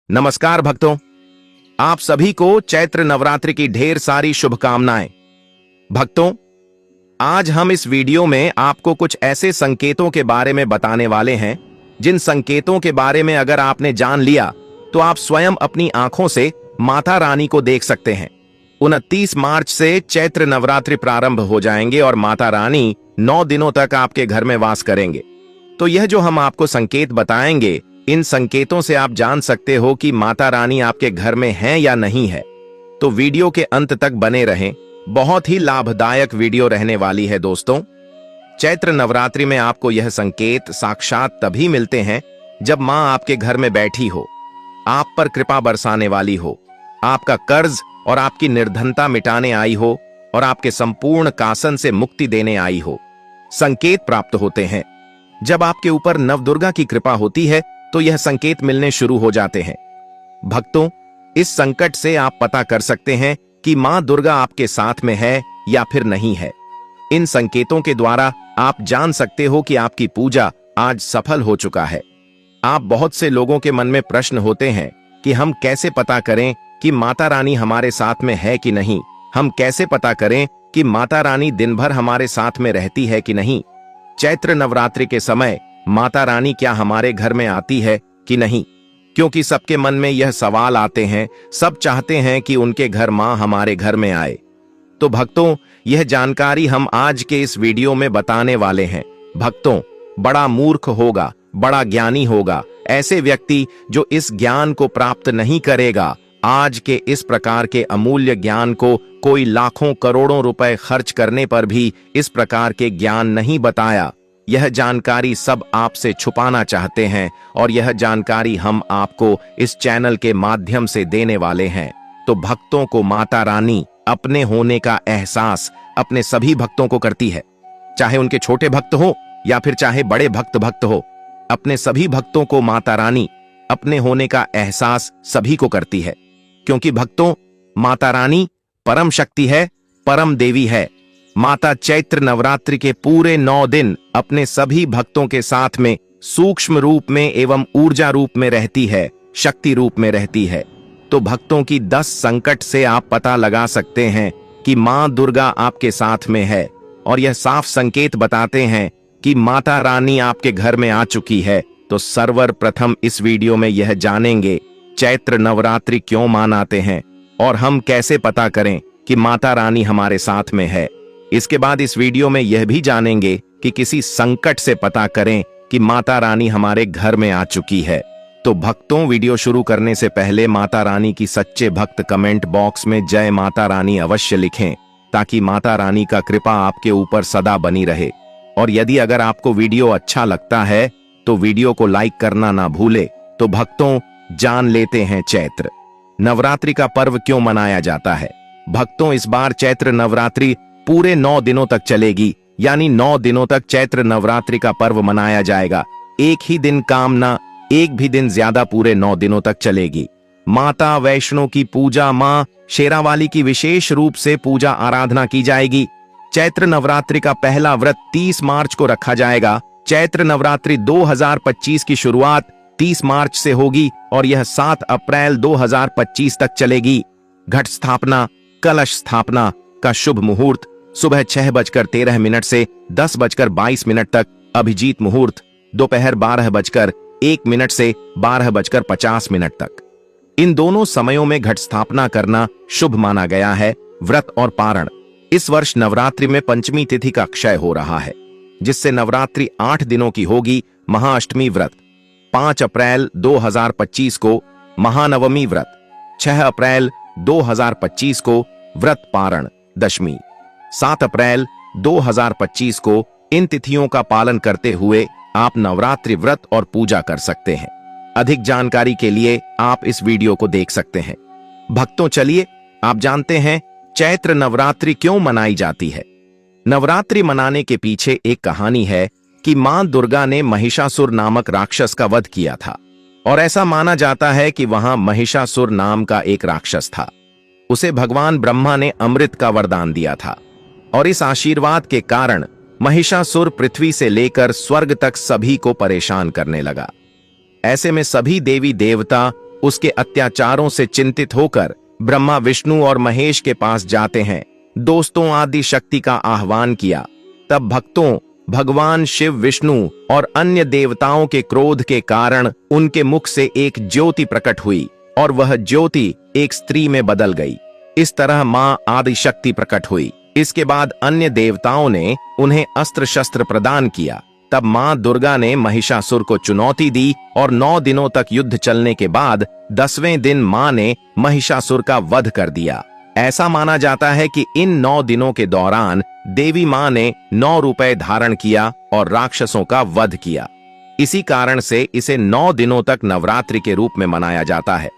नमस्कार भक्तों, आप सभी को चैत्र नवरात्रि की ढेर सारी शुभकामनाएं। भक्तों, आज हम इस वीडियो में आपको कुछ ऐसे संकेतों के बारे में बताने वाले हैं जिन संकेतों के बारे में अगर आपने जान लिया तो आप स्वयं अपनी आंखों से माता रानी को देख सकते हैं। 29 मार्च से चैत्र नवरात्रि प्रारंभ हो जाएंगे और माता रानी 9 दिनों तक आपके घर में वास करेंगे। तो यह जो हम आपको संकेत बताएंगे, इन संकेतों से आप जान सकते हो कि माता रानी आपके घर में है या नहीं है। तो वीडियो के अंत तक बने रहें, बहुत ही लाभदायक वीडियो रहने वाली है दोस्तों। चैत्र नवरात्रि में आपको यह संकेत साक्षात तभी मिलते हैं जब मां आपके घर में बैठी हो, आप पर कृपा बरसाने वाली हो, आपका कर्ज और आपकी निर्धनता मिटाने आई हो और आपके संपूर्ण कासन से मुक्ति देने आई हो। संकेत प्राप्त होते हैं जब आपके ऊपर नवदुर्गा की कृपा होती है, तो यह संकेत मिलने शुरू हो जाते हैं। भक्तों, इस संकट से आप पता कर सकते हैं कि मां दुर्गा आपके साथ में है या फिर नहीं है। इन संकेतों के द्वारा आप जान सकते हो कि आपकी पूजा आज सफल हो चुका है। आप बहुत से लोगों के मन में प्रश्न होते हैं कि हम कैसे पता करें कि माता रानी हमारे साथ में है कि नहीं, हम कैसे पता करें कि माता रानी दिन भर हमारे साथ में रहती है कि नहीं, चैत्र नवरात्रि के समय माता रानी क्या हमारे घर में आती है कि नहीं, क्योंकि सबके मन में यह सवाल आते हैं। सब चाहते हैं कि उनके घर मां हमारे घर में आए। तो भक्तों, यह जानकारी हम आज के इस वीडियो में बताने वाले हैं। भक्तों, बड़ा मूर्ख होगा, बड़ा ज्ञानी होगा ऐसे व्यक्ति जो इस ज्ञान को प्राप्त नहीं करेगा। आज के इस प्रकार के अमूल्य ज्ञान को कोई लाखों करोड़ों रुपए खर्च करने पर भी इस प्रकार के ज्ञान नहीं बताया। यह जानकारी सब आपसे छुपाना चाहते हैं और यह जानकारी हम आपको इस चैनल के माध्यम से देने वाले हैं। तो भक्तों को माता रानी अपने होने का एहसास अपने सभी भक्तों को करती है, चाहे उनके छोटे भक्त हो या फिर चाहे बड़े भक्त हो। अपने सभी भक्तों को माता रानी अपने होने का एहसास सभी को करती है, क्योंकि भक्तों, माता रानी परम शक्ति है, परम देवी है। माता चैत्र नवरात्रि के पूरे 9 दिन अपने सभी भक्तों के साथ में सूक्ष्म रूप में एवं ऊर्जा रूप में रहती है, शक्ति रूप में रहती है। तो भक्तों की 10 संकट से आप पता लगा सकते हैं कि मां दुर्गा आपके साथ में है, और यह साफ संकेत बताते हैं कि माता रानी आपके घर में आ चुकी है। तो सर्वप्रथम इस वीडियो में यह जानेंगे चैत्र नवरात्रि क्यों मनाते हैं और हम कैसे पता करें कि माता रानी हमारे साथ में है। इसके बाद इस वीडियो में यह भी जानेंगे कि किसी संकट से पता करें कि माता रानी हमारे घर में आ चुकी है। तो भक्तों, वीडियो शुरू करने से पहले माता रानी की सच्चे भक्त कमेंट बॉक्स में जय माता रानी अवश्य लिखें, ताकि माता रानी का कृपा आपके ऊपर सदा बनी रहे। और यदि अगर आपको वीडियो अच्छा लगता है तो वीडियो को लाइक करना ना भूले। तो भक्तों, जान लेते हैं चैत्र नवरात्रि का पर्व क्यों मनाया जाता है। भक्तों, इस बार चैत्र नवरात्रि पूरे 9 दिनों तक चलेगी, यानी 9 दिनों तक चैत्र नवरात्रि का पर्व मनाया जाएगा। एक ही दिन काम ना, एक भी दिन ज्यादा, पूरे 9 दिनों तक चलेगी। माता वैष्णो की पूजा, मां शेरावाली की विशेष रूप से पूजा आराधना की जाएगी। चैत्र नवरात्रि का पहला व्रत 30 मार्च को रखा जाएगा। चैत्र नवरात्रि 2025 की शुरुआत 30 मार्च से होगी और यह 7 अप्रैल 2025 तक चलेगी। घट स्थापना, कलश स्थापना का शुभ मुहूर्त सुबह 6:13 से 10:22 तक, अभिजीत मुहूर्त दोपहर 12:01 से 12:50 तक। इन दोनों समयों में घट स्थापना करना शुभ माना गया है। व्रत और पारण, इस वर्ष नवरात्रि में पंचमी तिथि का क्षय हो रहा है, जिससे नवरात्रि 8 दिनों की होगी। महाअष्टमी व्रत 5 अप्रैल 2025 को, महानवमी व्रत 6 अप्रैल 2025 को, व्रत पारण दशमी 7 अप्रैल 2025 को। इन तिथियों का पालन करते हुए आप नवरात्रि व्रत और पूजा कर सकते हैं। अधिक जानकारी के लिए आप इस वीडियो को देख सकते हैं। भक्तों, चलिए आप जानते हैं चैत्र नवरात्रि क्यों मनाई जाती है। नवरात्रि मनाने के पीछे एक कहानी है कि मां दुर्गा ने महिषासुर नामक राक्षस का वध किया था, और ऐसा माना जाता है कि वहां महिषासुर नाम का एक राक्षस था। उसे भगवान ब्रह्मा ने अमृत का वरदान दिया था, और इस आशीर्वाद के कारण महिषासुर पृथ्वी से लेकर स्वर्ग तक सभी को परेशान करने लगा। ऐसे में सभी देवी देवता उसके अत्याचारों से चिंतित होकर ब्रह्मा, विष्णु और महेश के पास जाते हैं। दोस्तों, आदि शक्ति का आह्वान किया। तब भक्तों, भगवान शिव, विष्णु और अन्य देवताओं के क्रोध के कारण उनके मुख से एक ज्योति प्रकट हुई और वह ज्योति एक स्त्री में बदल गई। इस तरह मां आदि शक्ति प्रकट हुई। इसके बाद अन्य देवताओं ने उन्हें अस्त्र शस्त्र प्रदान किया। तब मां दुर्गा ने महिषासुर को चुनौती दी और 9 दिनों तक युद्ध चलने के बाद 10वें दिन मां ने महिषासुर का वध कर दिया। ऐसा माना जाता है कि इन 9 दिनों के दौरान देवी मां ने 9 रुपए धारण किया और राक्षसों का वध किया। इसी कारण से इसे 9 दिनों तक नवरात्रि के रूप में मनाया जाता है।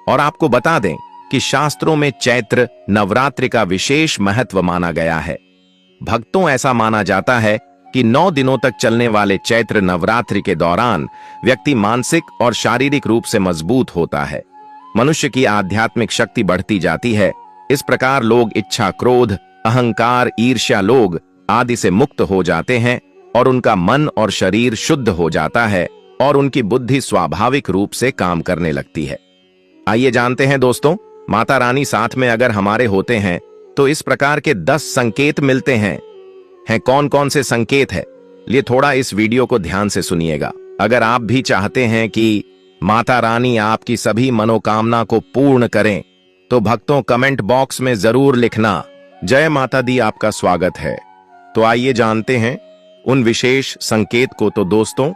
और आपको बता दें कि शास्त्रों में चैत्र नवरात्रि का विशेष महत्व माना गया है। भक्तों, ऐसा माना जाता है कि 9 दिनों तक चलने वाले चैत्र नवरात्रि के दौरान व्यक्ति मानसिक और शारीरिक रूप से मजबूत होता है। मनुष्य की आध्यात्मिक शक्ति बढ़ती जाती है। इस प्रकार लोग इच्छा, क्रोध, अहंकार, ईर्ष्या, लोग आदि से मुक्त हो जाते हैं और उनका मन और शरीर शुद्ध हो जाता है और उनकी बुद्धि स्वाभाविक रूप से काम करने लगती है। आइए जानते हैं दोस्तों, माता रानी साथ में अगर हमारे होते हैं तो इस प्रकार के 10 संकेत मिलते हैं। कौन कौन से संकेत है? लिए थोड़ा इस वीडियो को ध्यान से सुनिएगा। अगर आप भी चाहते हैं कि माता रानी आपकी सभी मनोकामना को पूर्ण करें तो भक्तों, कमेंट बॉक्स में जरूर लिखना, जय माता दी आपका स्वागत है। तो आइए जानते हैं उन विशेष संकेत को। तो दोस्तों,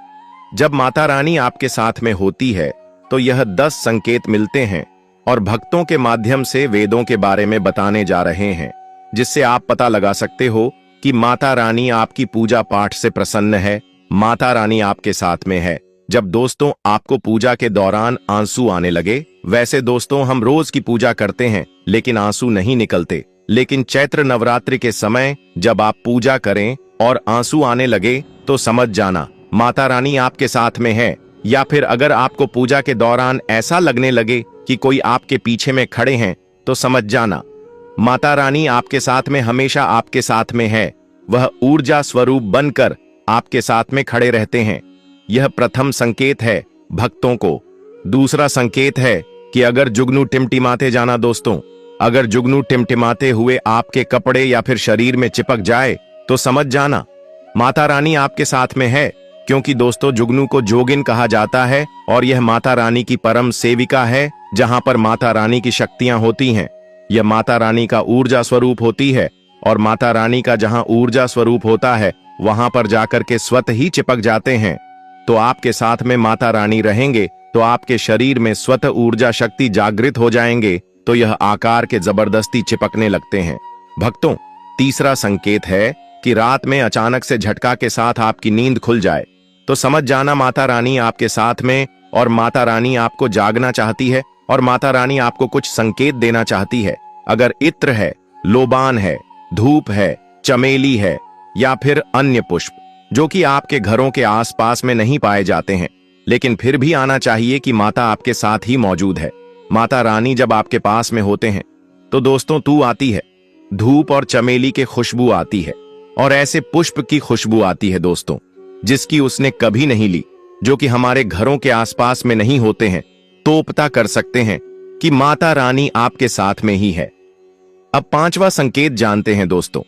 जब माता रानी आपके साथ में होती है तो यह 10 संकेत मिलते हैं और भक्तों के माध्यम से वेदों के बारे में बताने जा रहे हैं, जिससे आप पता लगा सकते हो कि माता रानी आपकी पूजा पाठ से प्रसन्न है, माता रानी आपके साथ में है। जब दोस्तों आपको पूजा के दौरान आंसू आने लगे, वैसे दोस्तों हम रोज की पूजा करते हैं लेकिन आंसू नहीं निकलते, लेकिन चैत्र नवरात्रि के समय जब आप पूजा करें और आंसू आने लगे तो समझ जाना माता रानी आपके साथ में है। या फिर अगर आपको पूजा के दौरान ऐसा लगने लगे कि कोई आपके पीछे में खड़े हैं तो समझ जाना माता रानी आपके साथ में, हमेशा आपके साथ में है। वह ऊर्जा स्वरूप बनकर आपके साथ में खड़े रहते हैं। यह प्रथम संकेत है भक्तों को। दूसरा संकेत है कि अगर जुगनू टिमटिमाते जाना दोस्तों, अगर जुगनू टिमटिमाते हुए आपके कपड़े या फिर शरीर में चिपक जाए तो समझ जाना माता रानी आपके साथ में है। क्योंकि दोस्तों जुगनू को जोगिन कहा जाता है और यह माता रानी की परम सेविका है, जहां पर माता रानी की शक्तियां होती हैं। यह माता रानी का ऊर्जा स्वरूप होती है और माता रानी का जहां ऊर्जा स्वरूप होता है वहां पर जाकर के स्वतः ही चिपक जाते हैं। तो आपके साथ में माता रानी रहेंगे तो आपके शरीर में स्वतः ऊर्जा शक्ति जागृत हो जाएंगे, तो यह आकार के जबरदस्ती चिपकने लगते हैं। भक्तों, तीसरा संकेत है कि रात में अचानक से झटका के साथ आपकी नींद खुल जाए तो समझ जाना माता रानी आपके साथ में और माता रानी आपको जागना चाहती है और माता रानी आपको कुछ संकेत देना चाहती है। अगर इत्र है, लोबान है, धूप है, चमेली है या फिर अन्य पुष्प जो कि आपके घरों के आसपास में नहीं पाए जाते हैं, लेकिन फिर भी आना चाहिए कि माता आपके साथ ही मौजूद है। माता रानी जब आपके पास में होते हैं तो दोस्तों तू आती है, धूप और चमेली के खुशबू आती है और ऐसे पुष्प की खुशबू आती है दोस्तों जिसकी उसने कभी नहीं ली, जो कि हमारे घरों के आसपास में नहीं होते हैं, तो पता कर सकते हैं कि माता रानी आपके साथ में ही है। अब 5वां संकेत जानते हैं दोस्तों।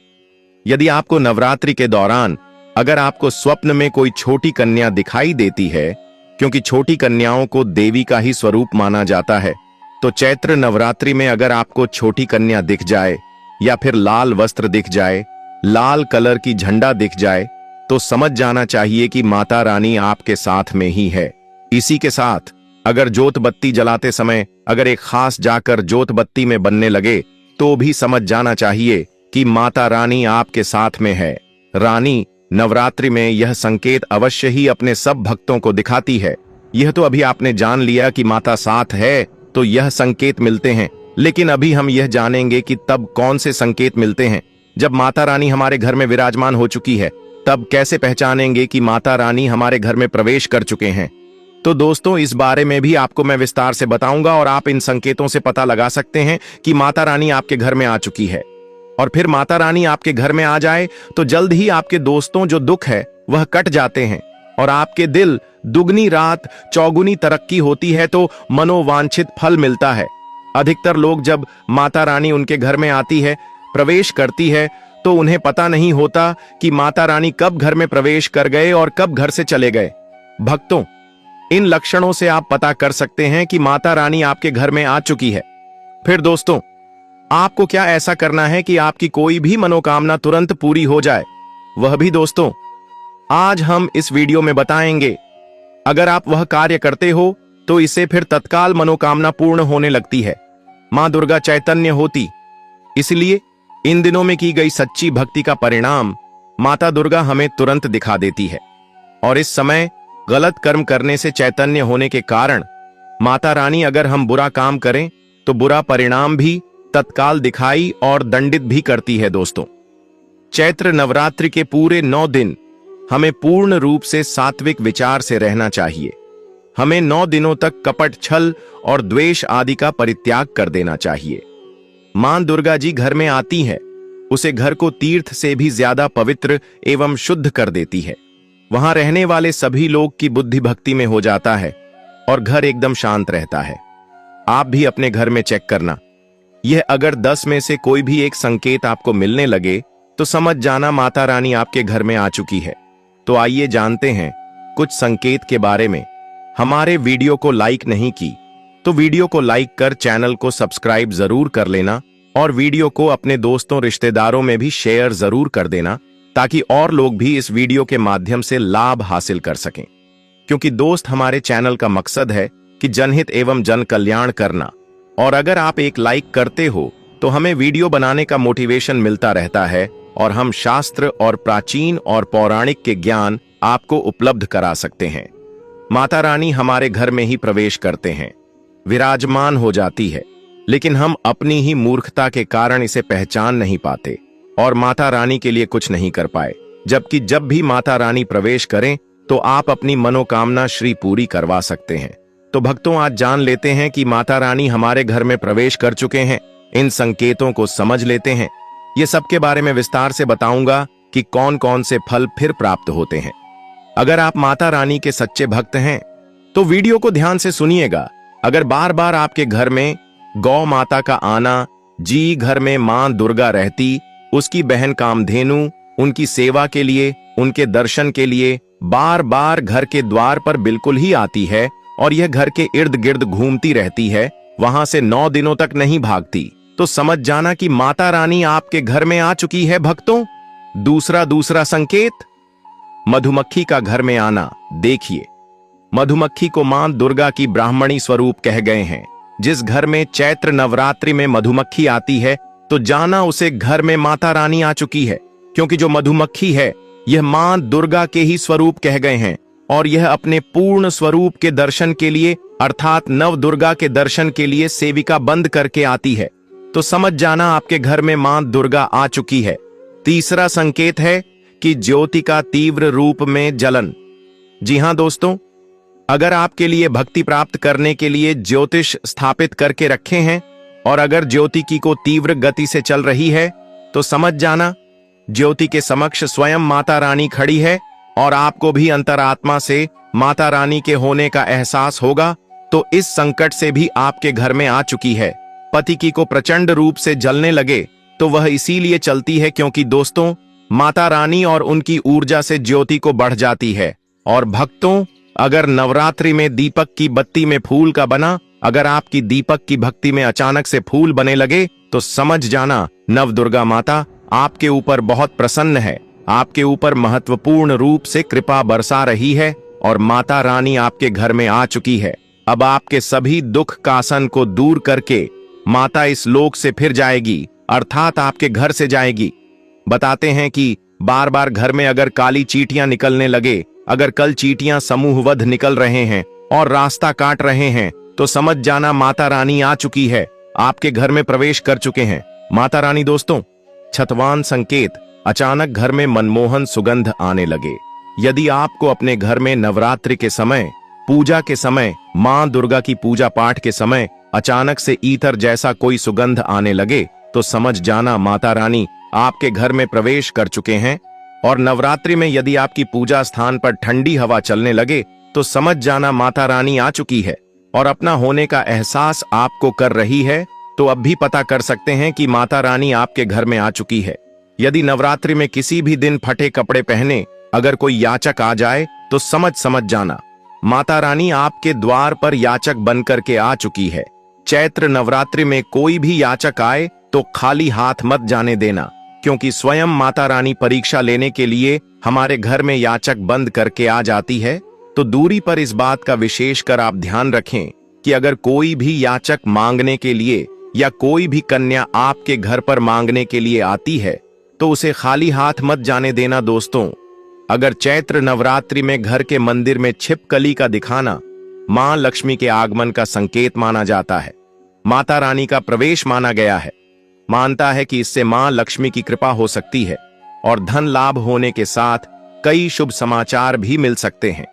यदि आपको नवरात्रि के दौरान अगर आपको स्वप्न में कोई छोटी कन्या दिखाई देती है, क्योंकि छोटी कन्याओं को देवी का ही स्वरूप माना जाता है, तो चैत्र नवरात्रि में अगर आपको छोटी कन्या दिख जाए या फिर लाल वस्त्र दिख जाए, लाल कलर की झंडा दिख जाए, तो समझ जाना चाहिए कि माता रानी आपके साथ में ही है। इसी के साथ अगर जोत बत्ती जलाते समय अगर एक खास जाकर जोत बत्ती में बनने लगे तो भी समझ जाना चाहिए कि माता रानी आपके साथ में है। रानी नवरात्रि में यह संकेत अवश्य ही अपने सब भक्तों को दिखाती है। यह तो अभी आपने जान लिया कि माता साथ है तो यह संकेत मिलते हैं, लेकिन अभी हम यह जानेंगे कि तब कौन से संकेत मिलते हैं। जब माता रानी हमारे घर में विराजमान हो चुकी है तब कैसे पहचानेंगे कि माता रानी हमारे घर में प्रवेश कर चुके हैं। तो दोस्तों इस बारे में भी आपको मैं विस्तार से बताऊंगा और आप इन संकेतों से पता लगा सकते हैं कि माता रानी आपके घर में आ चुकी है। और फिर माता रानी आपके घर में आ जाए तो जल्द ही आपके दोस्तों जो दुख है वह कट जाते हैं। और आपके दिल दुगनी रात चौगुनी तरक्की होती है तो मनोवांछित फल मिलता है। अधिकतर लोग जब माता रानी उनके घर में आती है, प्रवेश करती है, तो उन्हें पता नहीं होता कि माता रानी कब घर में प्रवेश कर गए और कब घर से चले गए। भक्तों, इन लक्षणों से आप पता कर सकते हैं कि माता रानी आपके घर में आ चुकी है। फिर दोस्तों, आपको क्या ऐसा करना है कि आपकी कोई भी मनोकामना तुरंत पूरी हो जाए, वह भी दोस्तों आज हम इस वीडियो में बताएंगे। अगर आप वह कार्य करते हो तो इससे फिर तत्काल मनोकामना पूर्ण होने लगती है। मां दुर्गा चैतन्य होती, इसलिए इन दिनों में की गई सच्ची भक्ति का परिणाम माता दुर्गा हमें तुरंत दिखा देती है। और इस समय गलत कर्म करने से चैतन्य होने के कारण माता रानी अगर हम बुरा काम करें तो बुरा परिणाम भी तत्काल दिखाई और दंडित भी करती है। दोस्तों, चैत्र नवरात्रि के पूरे 9 दिन हमें पूर्ण रूप से सात्विक विचार से रहना चाहिए। हमें 9 दिनों तक कपट, छल और द्वेष आदि का परित्याग कर देना चाहिए। मां दुर्गा जी घर में आती है, उसे घर को तीर्थ से भी ज्यादा पवित्र एवं शुद्ध कर देती है। वहां रहने वाले सभी लोग की बुद्धि भक्ति में हो जाता है और घर एकदम शांत रहता है। आप भी अपने घर में चेक करना। यह अगर 10 में से कोई भी एक संकेत आपको मिलने लगे तो समझ जाना माता रानी आपके घर में आ चुकी है। तो आइए जानते हैं कुछ संकेत के बारे में। हमारे वीडियो को लाइक नहीं की तो वीडियो को लाइक कर चैनल को सब्सक्राइब जरूर कर लेना और वीडियो को अपने दोस्तों रिश्तेदारों में भी शेयर जरूर कर देना, ताकि और लोग भी इस वीडियो के माध्यम से लाभ हासिल कर सकें। क्योंकि दोस्त, हमारे चैनल का मकसद है कि जनहित एवं जन कल्याण करना। और अगर आप एक लाइक करते हो तो हमें वीडियो बनाने का मोटिवेशन मिलता रहता है और हम शास्त्र और प्राचीन और पौराणिक के ज्ञान आपको उपलब्ध करा सकते हैं। माता रानी हमारे घर में ही प्रवेश करते हैं, विराजमान हो जाती है, लेकिन हम अपनी ही मूर्खता के कारण इसे पहचान नहीं पाते और माता रानी के लिए कुछ नहीं कर पाए। जबकि जब भी माता रानी प्रवेश करें तो आप अपनी मनोकामना श्री पूरी करवा सकते हैं। तो भक्तों, आज जान लेते हैं कि माता रानी हमारे घर में प्रवेश कर चुके हैं। इन संकेतों को समझ लेते हैं। ये सब के बारे में विस्तार से बताऊंगा कि कौन कौन से फल फिर प्राप्त होते हैं। अगर आप माता रानी के सच्चे भक्त हैं तो वीडियो को ध्यान से सुनिएगा। अगर बार बार आपके घर में गौ माता का आना, जी घर में मां दुर्गा रहती, उसकी बहन कामधेनु उनकी सेवा के लिए, उनके दर्शन के लिए बार बार घर के द्वार पर बिल्कुल ही आती है और यह घर के इर्द गिर्द घूमती रहती है, वहां से 9 दिनों तक नहीं भागती, तो समझ जाना कि माता रानी आपके घर में आ चुकी है। भक्तों, दूसरा संकेत, मधुमक्खी का घर में आना। देखिए, मधुमक्खी को मां दुर्गा की ब्राह्मणी स्वरूप कह गए हैं। जिस घर में चैत्र नवरात्रि में मधुमक्खी आती है तो जाना उसे घर में माता रानी आ चुकी है, क्योंकि जो मधुमक्खी है यह मां दुर्गा के ही स्वरूप कह गए हैं और यह अपने पूर्ण स्वरूप के दर्शन के लिए अर्थात नव दुर्गा के दर्शन के लिए सेविका बंद करके आती है। तो समझ जाना आपके घर में मां दुर्गा आ चुकी है। तीसरा संकेत है कि ज्योति का तीव्र रूप में जलन। जी हां दोस्तों, अगर आपके लिए भक्ति प्राप्त करने के लिए ज्योतिष स्थापित करके रखे हैं और अगर ज्योति की को तीव्र गति से चल रही है तो समझ जाना ज्योति के समक्ष स्वयं माता रानी खड़ी है और आपको भी अंतरात्मा से माता रानी के होने का एहसास होगा। तो इस संकट से भी आपके घर में आ चुकी है। पति की को प्रचंड रूप से जलने लगे तो वह इसीलिए चलती है क्योंकि दोस्तों, माता रानी और उनकी ऊर्जा से ज्योति को बढ़ जाती है। और भक्तों, अगर नवरात्रि में दीपक की बत्ती में फूल का बना, अगर आपकी दीपक की भक्ति में अचानक से फूल बने लगे तो समझ जाना नव दुर्गा माता आपके ऊपर बहुत प्रसन्न है, आपके ऊपर महत्वपूर्ण रूप से कृपा बरसा रही है और माता रानी आपके घर में आ चुकी है। अब आपके सभी दुख कासन को दूर करके माता इस लोक से फिर जाएगी, अर्थात आपके घर से जाएगी। बताते हैं कि बार बार घर में अगर काली चींटियां निकलने लगे, अगर कल चींटियां समूहवध निकल रहे हैं और रास्ता काट रहे हैं तो समझ जाना माता रानी आ चुकी है, आपके घर में प्रवेश कर चुके हैं। माता रानी दोस्तों, छठवां संकेत, अचानक घर में मनमोहन सुगंध आने लगे। यदि आपको अपने घर में नवरात्रि के समय, पूजा के समय, मां दुर्गा की पूजा पाठ के समय अचानक से ईतर जैसा कोई सुगंध आने लगे तो समझ जाना माता रानी आपके घर में प्रवेश कर चुके हैं। और नवरात्रि में यदि आपकी पूजा स्थान पर ठंडी हवा चलने लगे तो समझ जाना माता रानी आ चुकी है और अपना होने का एहसास आपको कर रही है। तो अब भी पता कर सकते हैं कि माता रानी आपके घर में आ चुकी है। यदि नवरात्रि में किसी भी दिन फटे कपड़े पहने अगर कोई याचक आ जाए तो समझ जाना माता रानी आपके द्वार पर याचक बनकर के आ चुकी है। चैत्र नवरात्रि में कोई भी याचक आए तो खाली हाथ मत जाने देना, क्योंकि स्वयं माता रानी परीक्षा लेने के लिए हमारे घर में याचक बंद करके आ जाती है। तो दूरी पर इस बात का विशेष कर आप ध्यान रखें कि अगर कोई भी याचक मांगने के लिए या कोई भी कन्या आपके घर पर मांगने के लिए आती है तो उसे खाली हाथ मत जाने देना। दोस्तों, अगर चैत्र नवरात्रि में घर के मंदिर में छिपकली का दिखाना मां लक्ष्मी के आगमन का संकेत माना जाता है, माता रानी का प्रवेश माना गया है। मानता है कि इससे मां लक्ष्मी की कृपा हो सकती है और धन लाभ होने के साथ कई शुभ समाचार भी मिल सकते हैं।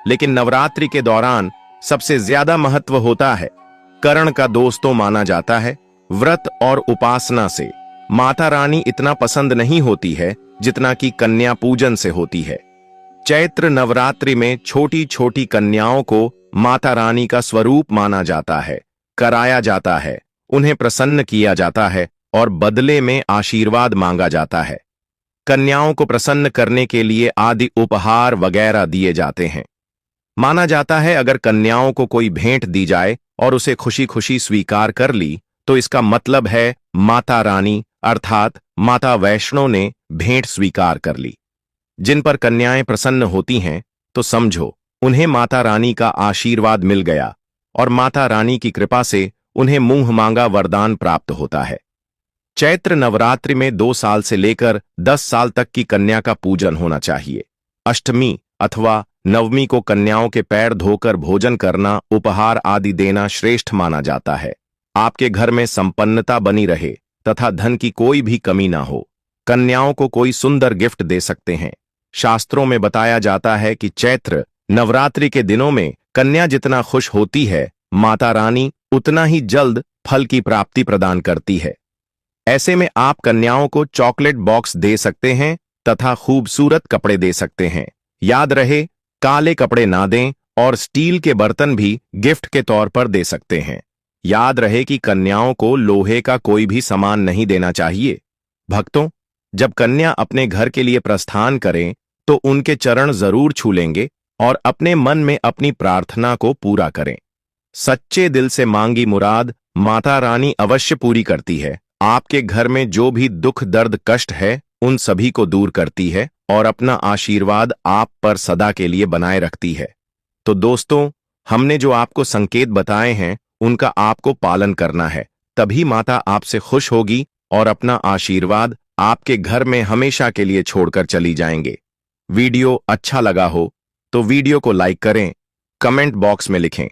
लेकिन नवरात्रि के दौरान सबसे ज्यादा महत्व होता है करण का। दोस्तों, माना जाता है व्रत और उपासना से माता रानी इतना पसंद नहीं होती है जितना कि कन्या पूजन से होती है। चैत्र नवरात्रि में छोटी छोटी कन्याओं को माता रानी का स्वरूप माना जाता है, कराया जाता है, उन्हें प्रसन्न किया जाता है और बदले में आशीर्वाद मांगा जाता है। कन्याओं को प्रसन्न करने के लिए आदि उपहार वगैरह दिए जाते हैं। माना जाता है अगर कन्याओं को कोई भेंट दी जाए और उसे खुशी खुशी स्वीकार कर ली तो इसका मतलब है माता रानी अर्थात माता वैष्णो ने भेंट स्वीकार कर ली। जिन पर कन्याएं प्रसन्न होती हैं तो समझो उन्हें माता रानी का आशीर्वाद मिल गया और माता रानी की कृपा से उन्हें मुंह मांगा वरदान प्राप्त होता है। चैत्र नवरात्रि में 2 साल से लेकर 10 साल तक की कन्या का पूजन होना चाहिए। अष्टमी अथवा नवमी को कन्याओं के पैर धोकर भोजन करना, उपहार आदि देना श्रेष्ठ माना जाता है। आपके घर में संपन्नता बनी रहे तथा धन की कोई भी कमी ना हो। कन्याओं को कोई सुंदर गिफ्ट दे सकते हैं। शास्त्रों में बताया जाता है कि चैत्र नवरात्रि के दिनों में कन्या जितना खुश होती है, माता रानी उतना ही जल्द फल की प्राप्ति प्रदान करती है। ऐसे में आप कन्याओं को चॉकलेट बॉक्स दे सकते हैं तथा खूबसूरत कपड़े दे सकते हैं। याद रहे, काले कपड़े ना दें और स्टील के बर्तन भी गिफ्ट के तौर पर दे सकते हैं। याद रहे कि कन्याओं को लोहे का कोई भी सामान नहीं देना चाहिए। भक्तों, जब कन्या अपने घर के लिए प्रस्थान करें तो उनके चरण जरूर छू लेंगे और अपने मन में अपनी प्रार्थना को पूरा करें। सच्चे दिल से मांगी मुराद माता रानी अवश्य पूरी करती है। आपके घर में जो भी दुख दर्द कष्ट है उन सभी को दूर करती है और अपना आशीर्वाद आप पर सदा के लिए बनाए रखती है। तो दोस्तों, हमने जो आपको संकेत बताए हैं उनका आपको पालन करना है, तभी माता आपसे खुश होगी और अपना आशीर्वाद आपके घर में हमेशा के लिए छोड़कर चली जाएंगे। वीडियो अच्छा लगा हो तो वीडियो को लाइक करें, कमेंट बॉक्स में लिखें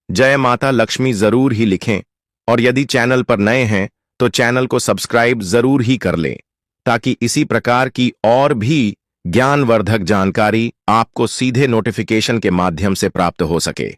जय माता लक्ष्मी जरूर ही लिखें और यदि चैनल पर नए हैं तो चैनल को सब्सक्राइब जरूर ही कर लें ताकि इसी प्रकार की और भी ज्ञानवर्धक जानकारी आपको सीधे नोटिफिकेशन के माध्यम से प्राप्त हो सके।